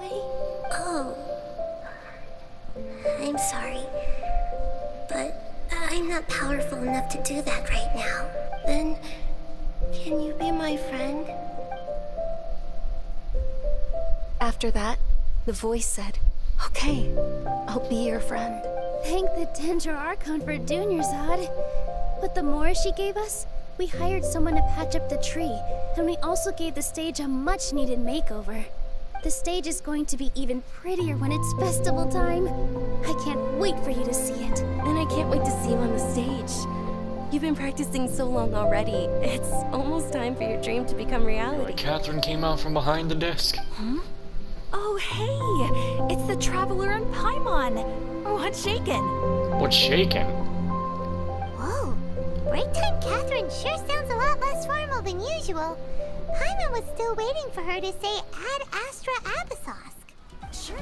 way? Oh. I'm sorry. But I'm not powerful enough to do that right now. Then, can you be my friend? After that, the voice said, "Okay, I'll be your friend." Thank the Dendro Archon for Dunyarzad. But the more she gave us, we hired someone to patch up the tree, and we also gave the stage a much-needed makeover. The stage is going to be even prettier when it's festival time. I can't wait for you to see it. And I can't wait to see you on the stage. You've been practicing so long already. It's almost time for your dream to become reality. Catherine came out from behind the desk. Oh, hey! It's the Traveler and Paimon! What's shaking? What's shaking? Whoa. Break time Catherine sure sounds a lot less formal than usual. Paimon was still waiting for her to say Ad Astra Abyssosque. Sure.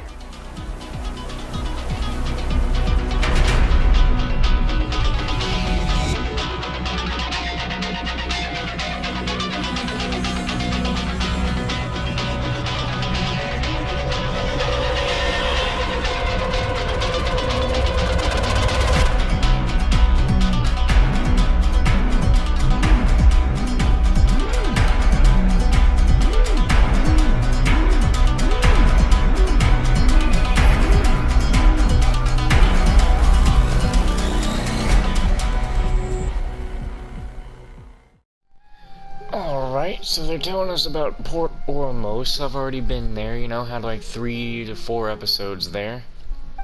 Alright, so they're telling us about Port Ormos. I've already been there, you know, had like 3 to 4 episodes there.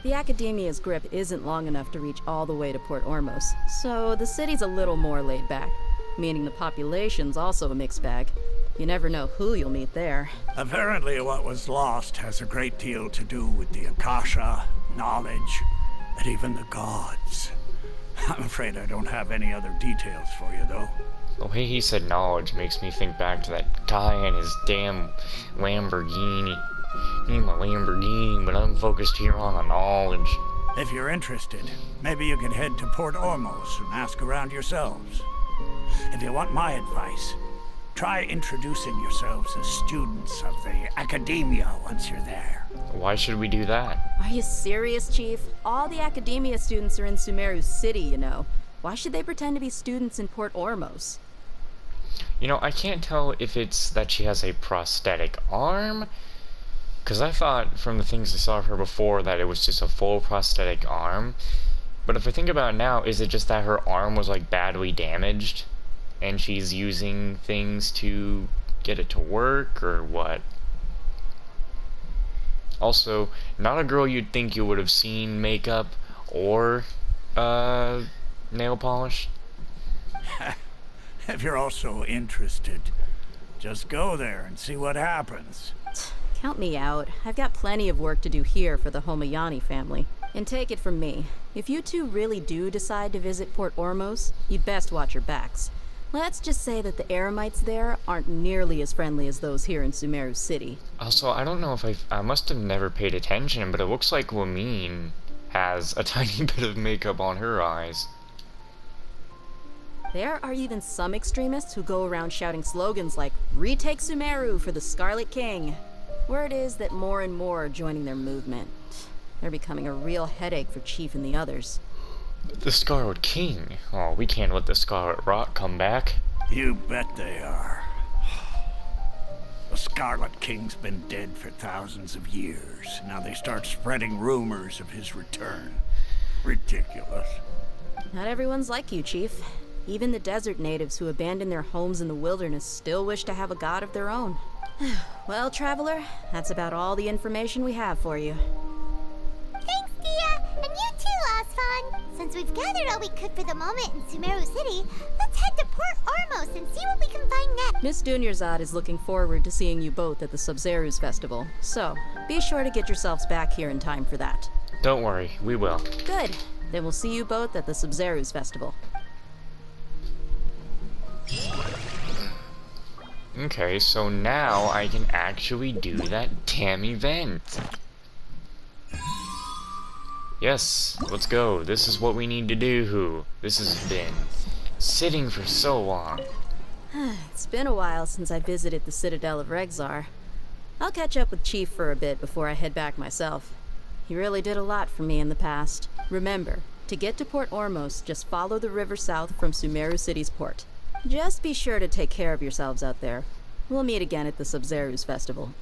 The Academia's grip isn't long enough to reach all the way to Port Ormos, so the city's a little more laid back, meaning the population's also a mixed bag. You never know who you'll meet there. Apparently what was lost has a great deal to do with the Akasha, knowledge, and even the gods. I'm afraid I don't have any other details for you, though. The way he said knowledge makes me think back to that guy and his damn Lamborghini. Need my Lamborghini, but I'm focused here on the knowledge. If you're interested, maybe you can head to Port Ormos and ask around yourselves. If you want my advice, try introducing yourselves as students of the Academia once you're there. Why should we do that? Are you serious, Chief? All the Academia students are in Sumeru City, you know. Why should they pretend to be students in Port Ormos? You know, I can't tell if it's that she has a prosthetic arm, because I thought from the things I saw of her before that it was just a full prosthetic arm. But if I think about it now, is it just that her arm was like badly damaged and she's using things to get it to work, or what? Also, not a girl you'd think you would have seen makeup or nail polish. If you're also interested, just go there and see what happens. Count me out. I've got plenty of work to do here for the Homayani family. And take it from me, if you two really do decide to visit Port Ormos, you'd best watch your backs. Let's just say that the Eremites there aren't nearly as friendly as those here in Sumeru City. Also, I don't know if I must have never paid attention, but it looks like Lamine has a tiny bit of makeup on her eyes. There are even some extremists who go around shouting slogans like, "Retake Sumeru for the Scarlet King." Word is that more and more are joining their movement. They're becoming a real headache for Chief and the others. The Scarlet King? Oh, we can't let the Scarlet Rock come back. You bet they are. The Scarlet King's been dead for thousands of years. Now they start spreading rumors of his return. Ridiculous. Not everyone's like you, Chief. Even the desert natives who abandoned their homes in the wilderness still wish to have a god of their own. Well, Traveler, that's about all the information we have for you. Thanks, Dia! And you too, Osfon! Since we've gathered all we could for the moment in Sumeru City, let's head to Port Ormos and see what we can find next! Miss Dunyarzad is looking forward to seeing you both at the Sub-Zerus Festival, so be sure to get yourselves back here in time for that. Don't worry, we will. Good. Then we'll see you both at the Sub-Zerus Festival. Okay, so now I can actually do that damn event. Yes, let's go. This is what we need to do. This has been sitting for so long. It's been a while since I visited the Citadel of Regzar. I'll catch up with Chief for a bit before I head back myself. He really did a lot for me in the past. Remember, to get to Port Ormos, just follow the river south from Sumeru City's port. Just be sure to take care of yourselves out there. We'll meet again at the Sub-Zeru's festival.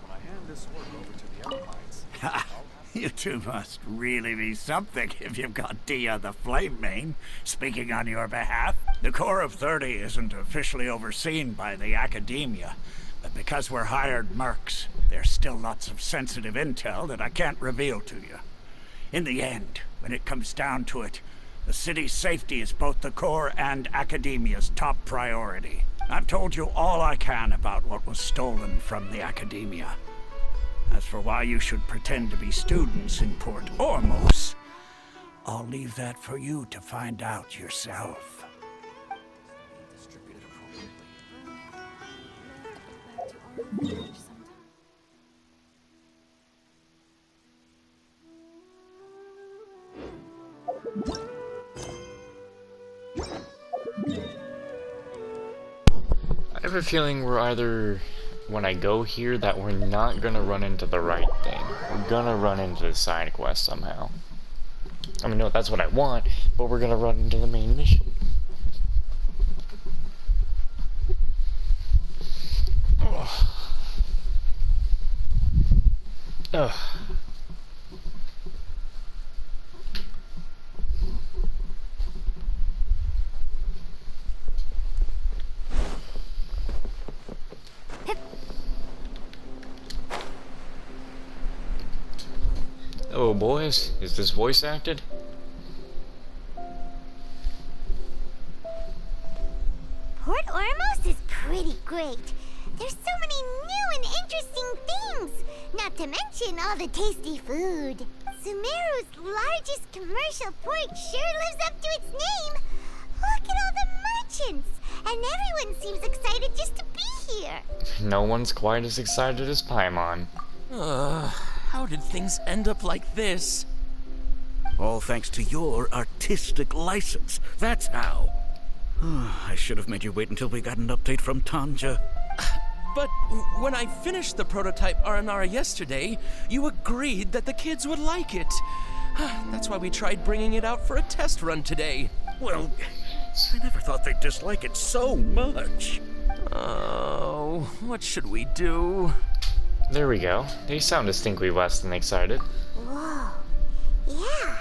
When I hand this work over to the Allies, Ha! You two must really be something if you've got Dia the Flame Mane speaking on your behalf. The Corps of 30 isn't officially overseen by the Academia, but because we're hired mercs, there's still lots of sensitive intel that I can't reveal to you. In the end, when it comes down to it, the city's safety is both the Corps and Academia's top priority. I've told you all I can about what was stolen from the Academia. As for why you should pretend to be students in Port Ormos, I'll leave that for you to find out yourself. distributed appropriately. I have a feeling we're either, when I go here, that we're not gonna run into the right thing. We're gonna run into the side quest somehow. I mean, no, that's what I want, but we're gonna run into the main mission. Ugh. Ugh. Oh boys, is this voice acted? Port Ormos is pretty great. There's so many new and interesting things, not to mention all the tasty food. Sumeru's largest commercial port sure lives up to its name. Look at all the merchants, and everyone seems excited just to be here. No one's quite as excited as Paimon. How did things end up like this? All thanks to your artistic license. That's how. I should have made you wait until we got an update from Tanja. But when I finished the prototype Aranara yesterday, you agreed that the kids would like it. That's why we tried bringing it out for a test run today. Well, I never thought they'd dislike it so much. Oh, what should we do? There we go. They sound distinctly less than excited. Whoa. Yeah.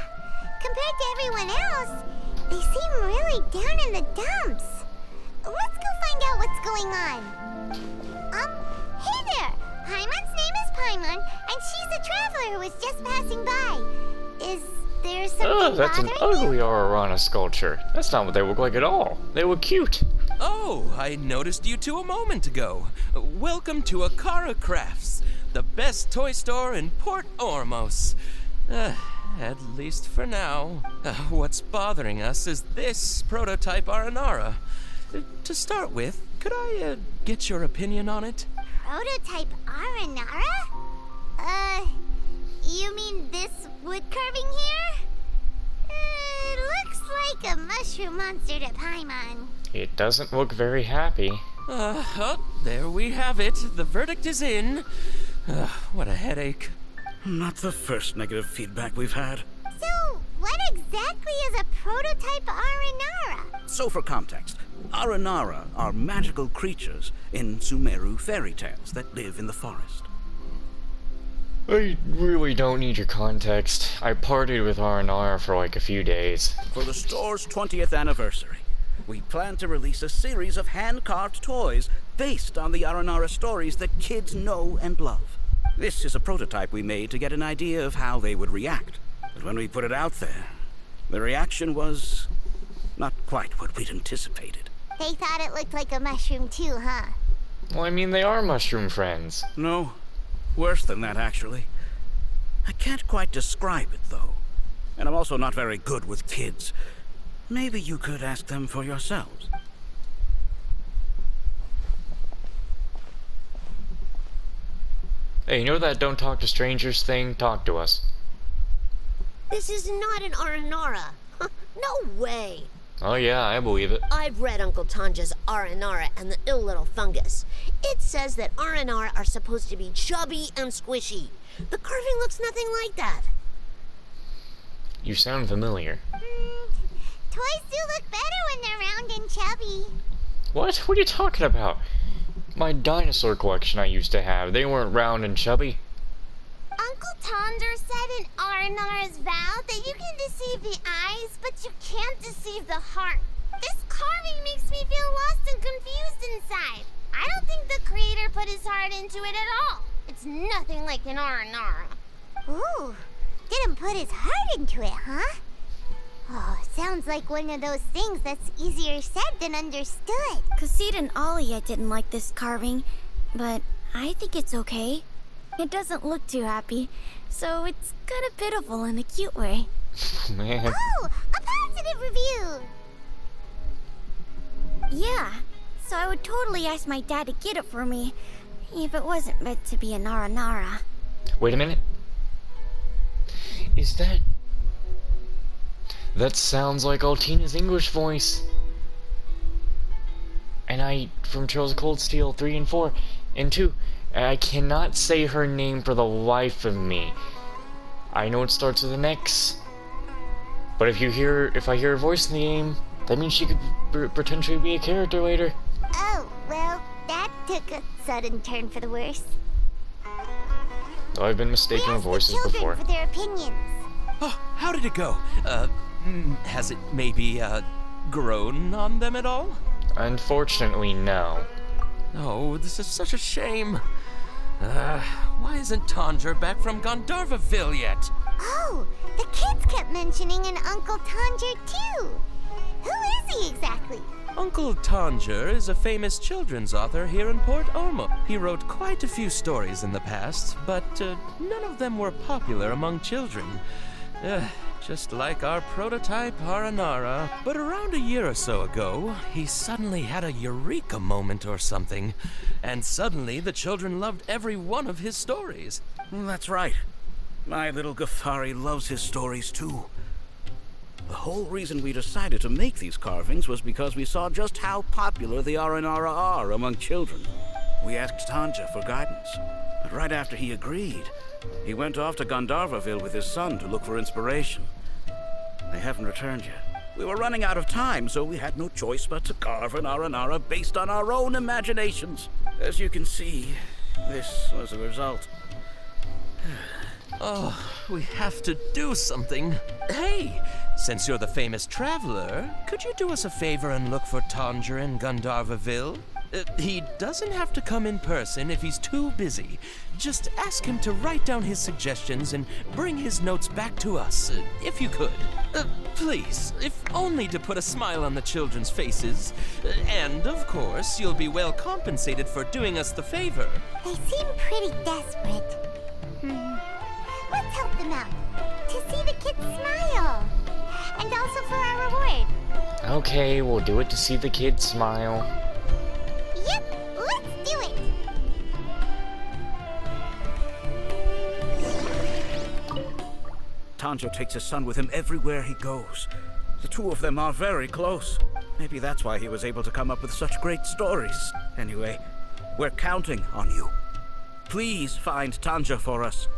Compared to everyone else, they seem really down in the dumps. Let's go find out what's going on. Hey there! Paimon's name is Paimon, and she's a traveler who was just passing by. Is there something Oh, that's an bothering ugly you? Aurorana sculpture. That's not what they look like at all. They look cute. Oh, I noticed you two a moment ago. Welcome to Akara Crafts, the best toy store in Port Ormos. At least for now. What's bothering us is this prototype Aranara. To start with, could I get your opinion on it? Prototype Aranara? You mean this wood carving here? It looks like a mushroom monster to Paimon. It doesn't look very happy. There we have it. The verdict is in. What a headache. Not the first negative feedback we've had. So, what exactly is a prototype Aranara? So for context, Aranara are magical creatures in Sumeru fairy tales that live in the forest. I really don't need your context. I partied with Aranara for like a few days. For the store's 20th anniversary, we plan to release a series of hand-carved toys based on the Aranara stories that kids know and love. This is a prototype we made to get an idea of how they would react. But when we put it out there, the reaction was not quite what we'd anticipated. They thought it looked like a mushroom too, huh? Well, I mean, they are mushroom friends. No, worse than that, actually. I can't quite describe it, though. And I'm also not very good with kids. Maybe you could ask them for yourselves. Hey, you know that don't talk to strangers thing? Talk to us. This is not an Aranara. No way. Oh yeah, I believe it. I've read Uncle Tanja's Aranara and the Ill Little Fungus. It says that Aranara are supposed to be chubby and squishy. The carving looks nothing like that. You sound familiar. Toys do look better when they're round and chubby. What? What are you talking about? My dinosaur collection I used to have, they weren't round and chubby. Uncle Tonder said in Aranara's vow that you can deceive the eyes, but you can't deceive the heart. This carving makes me feel lost and confused inside. I don't think the creator put his heart into it at all. It's nothing like an Aranara. Ooh, didn't put his heart into it, huh? Oh, sounds like one of those things that's easier said than understood. Kasid and Alia didn't like this carving, but I think it's okay. It doesn't look too happy, so it's kind of pitiful in a cute way. Man. Oh, a positive review! Yeah, so I would totally ask my dad to get it for me, if it wasn't meant to be a Nara. Wait a minute. Is that... That sounds like Altina's English voice. And from Charles Cold Steel 3 and 4 and 2. I cannot say her name for the life of me. I know it starts with an X. But if I hear her voice in the game, that means she could potentially be a character later. Oh, well, that took a sudden turn for the worse. Though I've been mistaken with voices the children before. For their opinions. Oh, how did it go? Has it maybe, grown on them at all? Unfortunately, no. Oh, this is such a shame. Why isn't Tanger back from Gandharvaville yet? Oh, the kids kept mentioning an Uncle Tanger too. Who is he exactly? Uncle Tanger is a famous children's author here in Port Ormo. He wrote quite a few stories in the past, but none of them were popular among children. Just like our prototype Aranara. But around a year or so ago, he suddenly had a eureka moment or something. And suddenly the children loved every one of his stories. That's right. My little Ghaffari loves his stories too. The whole reason we decided to make these carvings was because we saw just how popular the Aranara are among children. We asked Tanja for guidance, but right after he agreed, he went off to Gandharvaville with his son to look for inspiration. They haven't returned yet. We were running out of time, so we had no choice but to carve an Aranara based on our own imaginations. As you can see, this was the result. Oh, we have to do something. Hey, since you're the famous traveler, could you do us a favor and look for Tanger in Gandharvaville? He doesn't have to come in person if he's too busy. Just ask him to write down his suggestions and bring his notes back to us, if you could. Please, if only to put a smile on the children's faces. And, of course, you'll be well compensated for doing us the favor. They seem pretty desperate. Let's help them out. To see the kids smile. And also for our reward. Okay, we'll do it to see the kids smile. Yep, let's do it. Tanjo takes his son with him everywhere he goes. The two of them are very close. Maybe that's why he was able to come up with such great stories. Anyway, we're counting on you. Please find Tanja for us.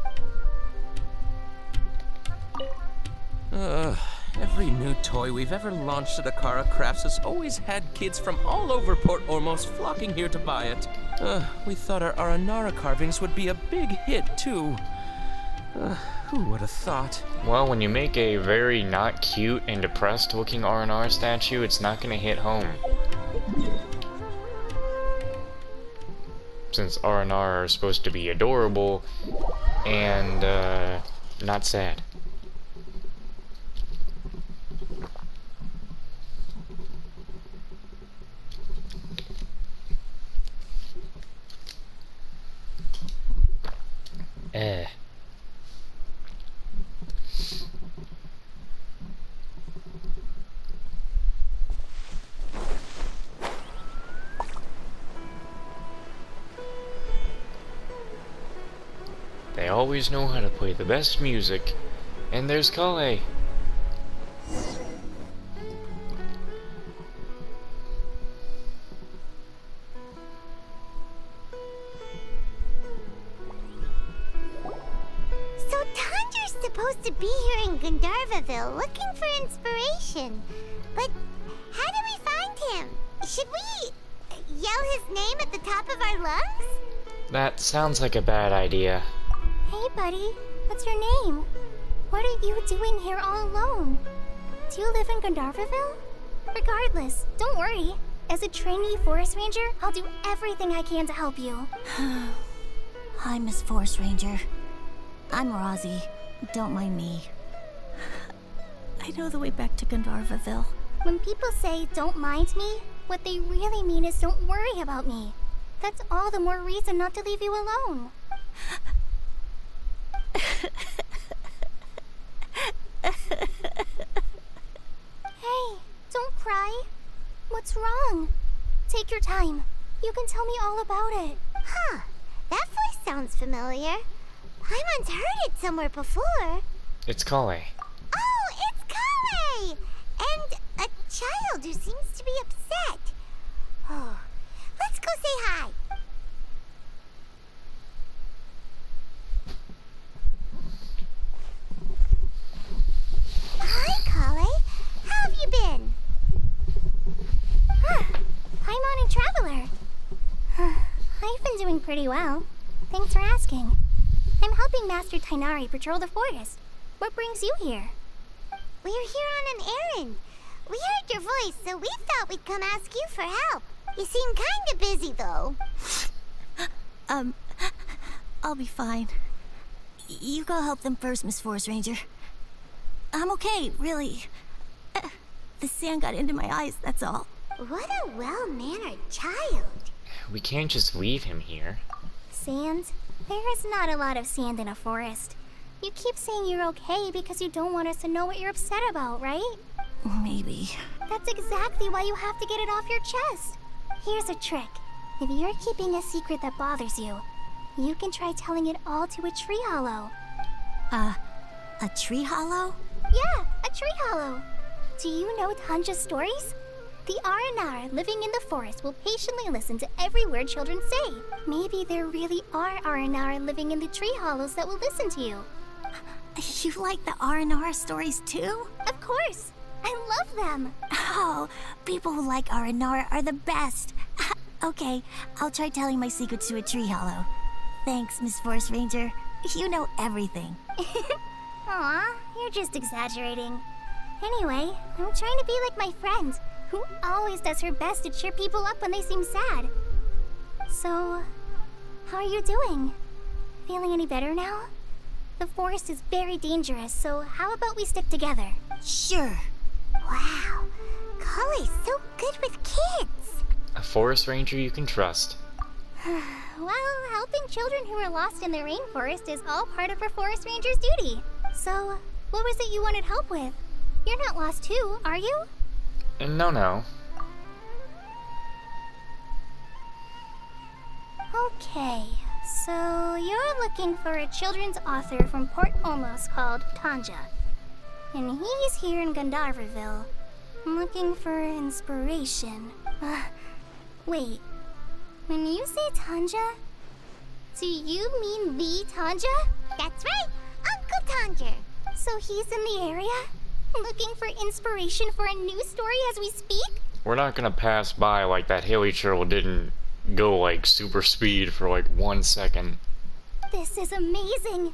Every new toy we've ever launched at Akara Crafts has always had kids from all over Port Ormos flocking here to buy it. We thought our Aranara carvings would be a big hit, too. Who would have thought? Well, when you make a very not cute and depressed looking R&R statue, it's not gonna hit home. Since R&R are supposed to be adorable and not sad. They always know how to play the best music. And there's Kale. supposed to be here in Gandharvaville looking for inspiration. But how do we find him? Should we yell his name at the top of our lungs? That sounds like a bad idea. Hey, buddy. What's your name? What are you doing here all alone? Do you live in Gandharvaville? Regardless, don't worry. As a trainee forest ranger, I'll do everything I can to help you. Hi, Miss Forest Ranger. I'm Rosie. Don't mind me. I know the way back to Gandharvaville. When people say, don't mind me, what they really mean is don't worry about me. That's all the more reason not to leave you alone. Hey, don't cry. What's wrong? Take your time. You can tell me all about it. Huh. That voice sounds familiar. Paimon's heard it somewhere before. It's Kale. Oh, it's Kale! And a child who seems to be upset. Oh, let's go say hi. Hi, Kale. How have you been? Paimon and Traveler. I've been doing pretty well. Thanks for asking. I'm helping Master Tainari patrol the forest. What brings you here? We're here on an errand. We heard your voice, so we thought we'd come ask you for help. You seem kinda busy, though. I'll be fine. You go help them first, Miss Forest Ranger. I'm okay, really. The sand got into my eyes, that's all. What a well-mannered child. We can't just leave him here. Sand? There is not a lot of sand in a forest. You keep saying you're okay because you don't want us to know what you're upset about, right? Maybe. That's exactly why you have to get it off your chest. Here's a trick. If you're keeping a secret that bothers you, you can try telling it all to a tree hollow. A tree hollow? Yeah, a tree hollow. Do you know Tanja's stories? The Aranara living in the forest will patiently listen to every word children say. Maybe there really are Aranara living in the tree hollows that will listen to you. You like the Aranara stories too? Of course. I love them. Oh, people who like Aranara are the best. Okay, I'll try telling my secrets to a tree hollow. Thanks, Miss Forest Ranger. You know everything. Aw, you're just exaggerating. Anyway, I'm trying to be like my friend, who always does her best to cheer people up when they seem sad. So, how are you doing? Feeling any better now? The forest is very dangerous, so how about we stick together? Sure. Wow, Kale's so good with kids. A forest ranger you can trust. Well, helping children who are lost in the rainforest is all part of a forest ranger's duty. So, what was it you wanted help with? You're not lost too, are you? No. Okay, so you're looking for a children's author from Port Olmos called Tanja. And he's here in Gandharvaville. I'm looking for inspiration. Wait, when you say Tanja, do you mean the Tanja? That's right, Uncle Tanja. So he's in the area? Looking for inspiration for a new story as we speak? We're not gonna pass by like that Haley turtle didn't go like super speed for like 1 second. This is amazing.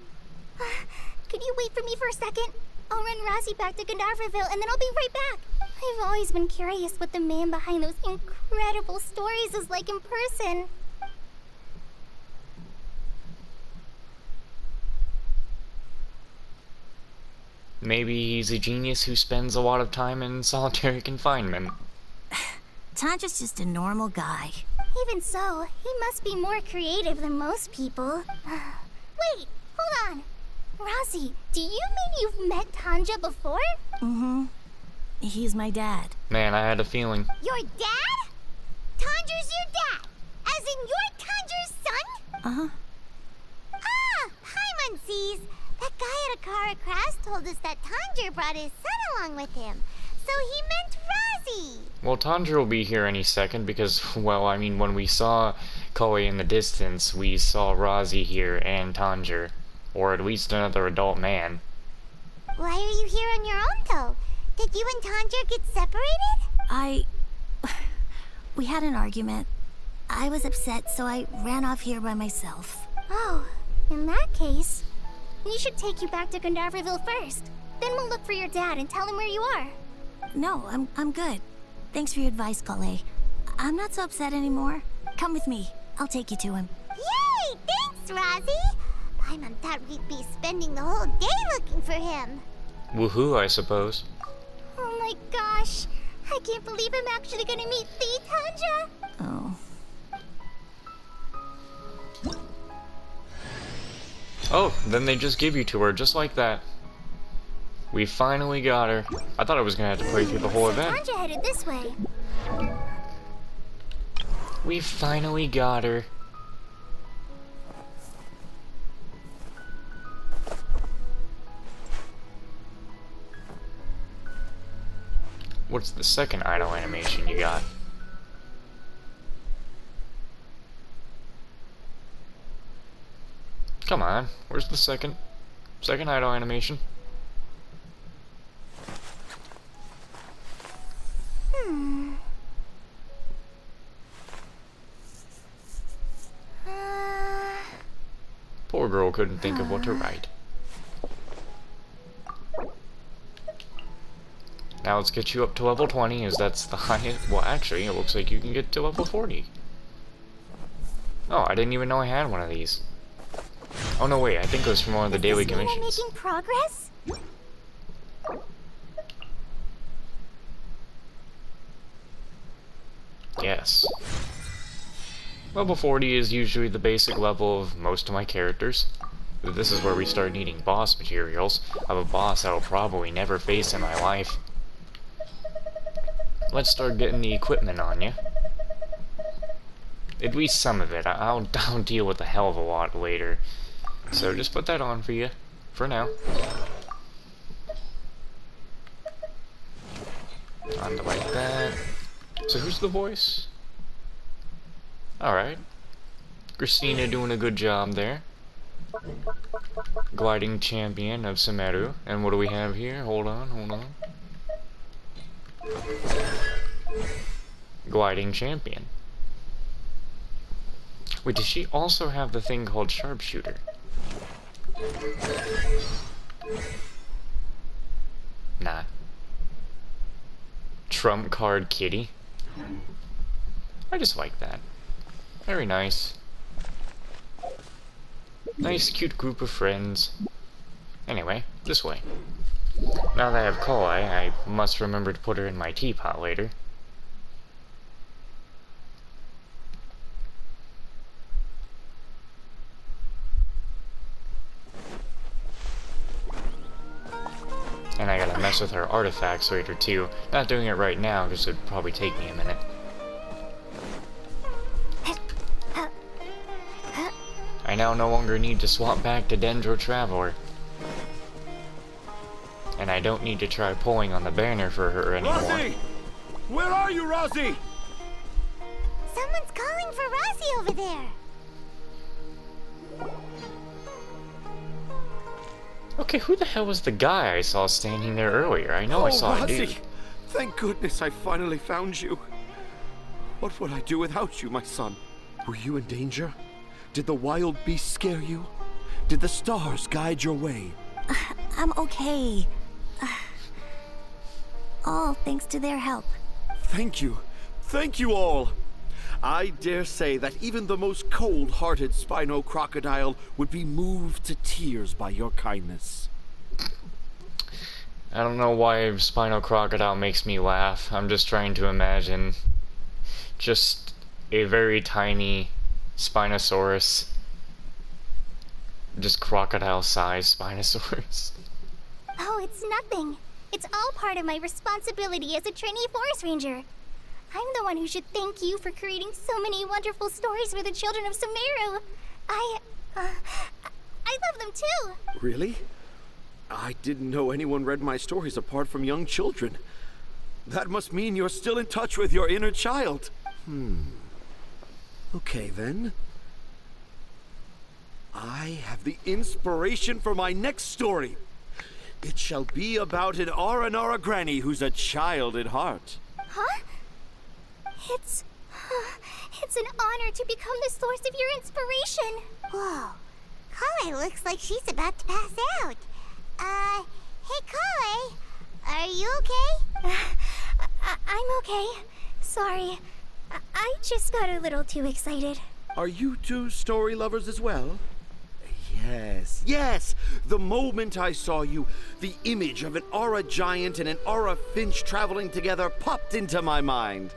Could you wait for me for a second? I'll run Razzie back to Gandharvaville and then I'll be right back. I've always been curious what the man behind those incredible stories is like in person. Maybe he's a genius who spends a lot of time in solitary confinement. Tanja's just a normal guy. Even so, he must be more creative than most people. Wait, hold on. Razzie, do you mean you've met Tanja before? Mm-hmm. He's my dad. Man, I had a feeling. Your dad? Tanja's your dad? As in you're Tanja's son? Uh-huh. Ah, Paimon sees. That guy at Akara Crafts told us that Tanja brought his son along with him. So he meant Razzie. Well, Tanja will be here any second because, well, I mean, when we saw Kale in the distance, we saw Razzie here and Tanja. Or at least another adult man. Why are you here on your own, though? Did you and Tanja get separated? We had an argument. I was upset, so I ran off here by myself. Oh, in that case, we should take you back to Gandharville first. Then we'll look for your dad and tell him where you are. No, I'm good. Thanks for your advice, Kale. I'm not so upset anymore. Come with me. I'll take you to him. Yay! Thanks, Rosie! Paimon thought we'd be spending the whole day looking for him. Woohoo, I suppose. Oh my gosh! I can't believe I'm actually gonna meet the Tanja! Oh. Oh, then they just give you to her, just like that. We finally got her. I thought I was gonna have to play through the whole event. Tanja headed this way. We finally got her. What's the second idle animation you got? Come on, where's the second idle animation? Poor girl couldn't think of what to write. Now let's get you up to level 20, as that's the highest. Well, actually, it looks like you can get to level 40. Oh, I didn't even know I had one of these. Oh no, wait, I think it was from one of the daily commissions. Making progress? Yes. Level 40 is usually the basic level of most of my characters. This is where we start needing boss materials of a boss I will probably never face in my life. Let's start getting the equipment on you. At least some of it. I'll deal with a hell of a lot later. So just put that on for you, for now. On to like that. So who's the voice? Alright. Christina doing a good job there. Gliding champion of Sumeru. And what do we have here? Hold on. Gliding champion. Wait, does she also have the thing called sharpshooter? Nah. Trump card kitty. I just like that. Very nice. Nice, cute group of friends. Anyway, this way. Now that I have Koi, I must remember to put her in my teapot later. And I gotta mess with her artifacts later too. Not doing it right now because it'd probably take me a minute. I now no longer need to swap back to Dendro Traveler. And I don't need to try pulling on the banner for her anymore. Rosie! Where are you, Rosie? Someone's calling for Rosie over there. Okay, who the hell was the guy I saw standing there earlier? I know I saw a dude. Rosie! Thank goodness I finally found you. What would I do without you, my son? Were you in danger? Did the wild beasts scare you? Did the stars guide your way? I'm okay. All thanks to their help. Thank you. Thank you all. I dare say that even the most cold-hearted Spino crocodile would be moved to tears by your kindness. I don't know why Spino Crocodile makes me laugh. I'm just trying to imagine just a very tiny Spinosaurus. Just crocodile-sized Spinosaurus. Oh, it's nothing. It's all part of my responsibility as a trainee forest ranger. I'm the one who should thank you for creating so many wonderful stories for the children of Sumeru. I love them too. Really? I didn't know anyone read my stories apart from young children. That must mean you're still in touch with your inner child. Okay, then. I have the inspiration for my next story. It shall be about an Aranara granny who's a child at heart. Huh? It's an honor to become the source of your inspiration. Whoa. Kale looks like she's about to pass out. Hey Kale, are you okay? I'm okay. Sorry. I just got a little too excited. Are you two story lovers as well? Yes, yes! The moment I saw you, the image of an aura giant and an aura finch traveling together popped into my mind.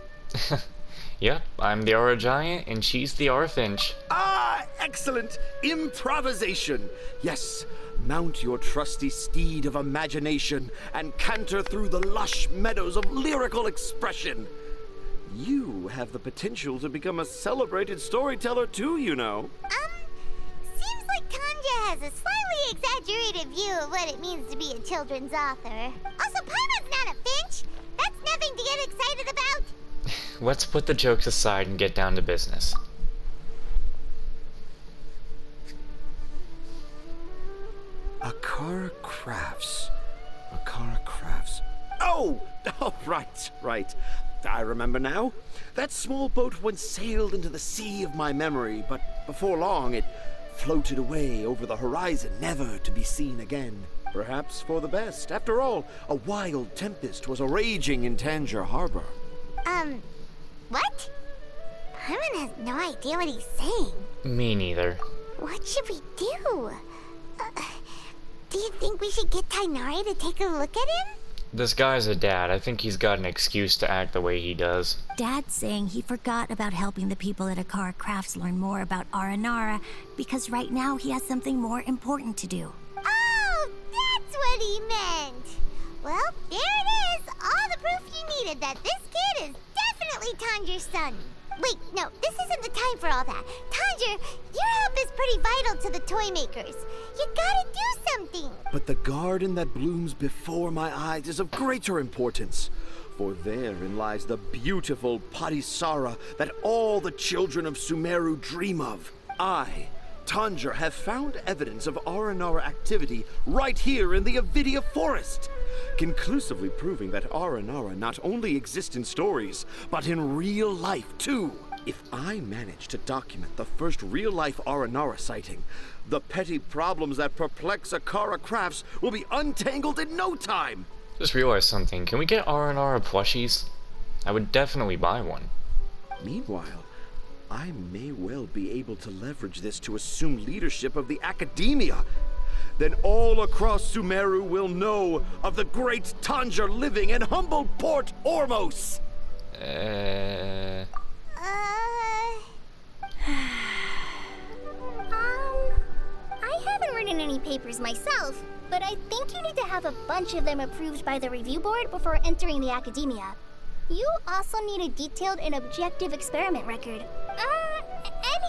Yep, I'm the aura giant and she's the aura finch. Ah, excellent! Improvisation! Yes, mount your trusty steed of imagination and canter through the lush meadows of lyrical expression. You have the potential to become a celebrated storyteller too, you know. Seems like Tanja has a slightly exaggerated view of what it means to be a children's author. Also, Paimon's not a finch. That's nothing to get excited about. Let's put the jokes aside and get down to business. Akara Crafts. Akara Crafts. Oh, right. I remember now. That small boat once sailed into the sea of my memory, but before long it floated away over the horizon, never to be seen again. Perhaps for the best. After all, a wild tempest was raging in Tangier Harbor. What? Paimon has no idea what he's saying. Me neither. What should we do? Do you think we should get Tainari to take a look at him? This guy's a dad. I think he's got an excuse to act the way he does. Dad's saying he forgot about helping the people at Akara Crafts learn more about Aranara because right now he has something more important to do. Oh, that's what he meant! Well, there it is! All the proof you needed that this kid is definitely Tanjir's son. Wait, no, this isn't the time for all that. Tanjir, your help is pretty vital to the toy makers. You gotta do something! But the garden that blooms before my eyes is of greater importance. For therein lies the beautiful Padisara that all the children of Sumeru dream of. I, Tanjir, have found evidence of Aranara activity right here in the Avidia forest, conclusively proving that Aranara not only exist in stories, but in real life too. If I manage to document the first real-life Aranara sighting, the petty problems that perplex Akara Crafts will be untangled in no time. Just realized something. Can we get R&R plushies? I would definitely buy one. Meanwhile, I may well be able to leverage this to assume leadership of the academia. Then all across Sumeru will know of the great Tanjir living in humble Port Ormos. I haven't written any papers myself, but I think you need to have a bunch of them approved by the review board before entering the academia. You also need a detailed and objective experiment record.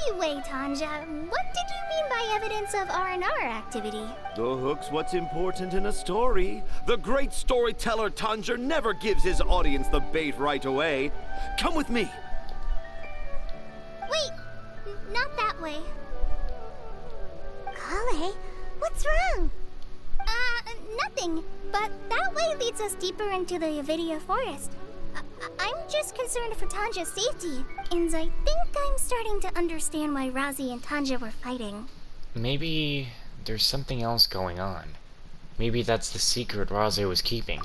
Anyway, Tanja, what did you mean by evidence of R&R activity? The hook's what's important in a story. The great storyteller Tanjir never gives his audience the bait right away. Come with me. Wait, not that way. Kale, what's wrong? Nothing. But that way leads us deeper into the Avidia forest. I'm just concerned for Tanja's safety, and I think I'm starting to understand why Razi and Tanja were fighting. Maybe there's something else going on. Maybe that's the secret Razi was keeping.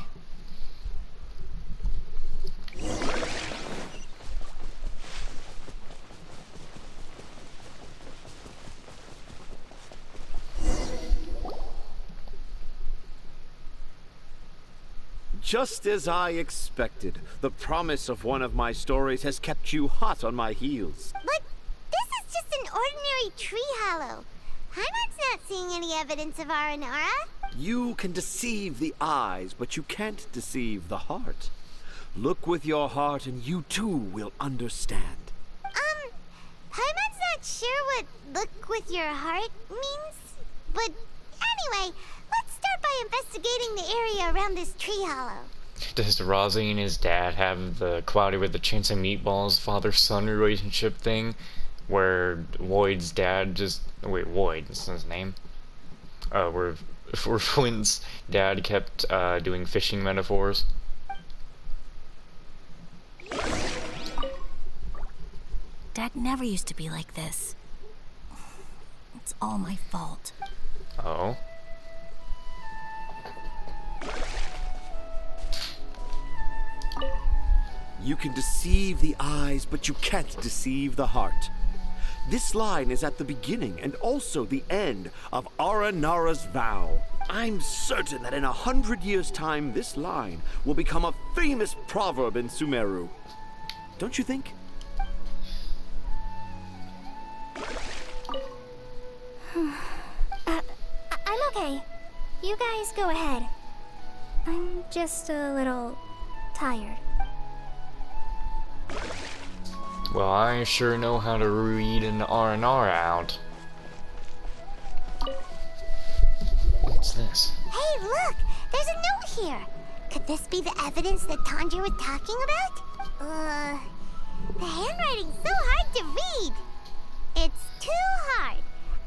Just as I expected, the promise of one of my stories has kept you hot on my heels. But this is just an ordinary tree hollow. Paimon's not seeing any evidence of Aranara. You can deceive the eyes, but you can't deceive the heart. Look with your heart and you too will understand. Paimon's not sure what look with your heart means. But anyway, let's start by investigating the area around this tree hollow. Does Razi and his dad have the Cloudy with the Chance of Meatballs father-son relationship thing? Where Lloyd's dad just... Wait, Lloyd, that's his name? Where for Flynn's dad kept doing fishing metaphors. Dad never used to be like this. It's all my fault. Oh. You can deceive the eyes, but you can't deceive the heart. This line is at the beginning and also the end of Aranara's vow. I'm certain that in 100 years' time, this line will become a famous proverb in Sumeru. Don't you think? I'm okay. You guys go ahead. I'm just a little tired. Well, I sure know how to read an R&R out. What's this? Hey, look! There's a note here! Could this be the evidence that Tanja was talking about? The handwriting's so hard to read! It's too hard.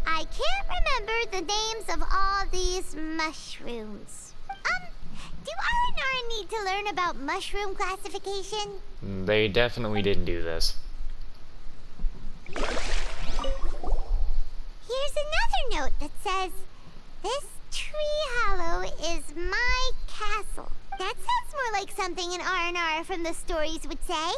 I can't remember the names of all these mushrooms. Do R&R need to learn about mushroom classification? They definitely didn't do this. Here's another note that says, "This tree hollow is my castle." That sounds more like something an R&R from the stories would say.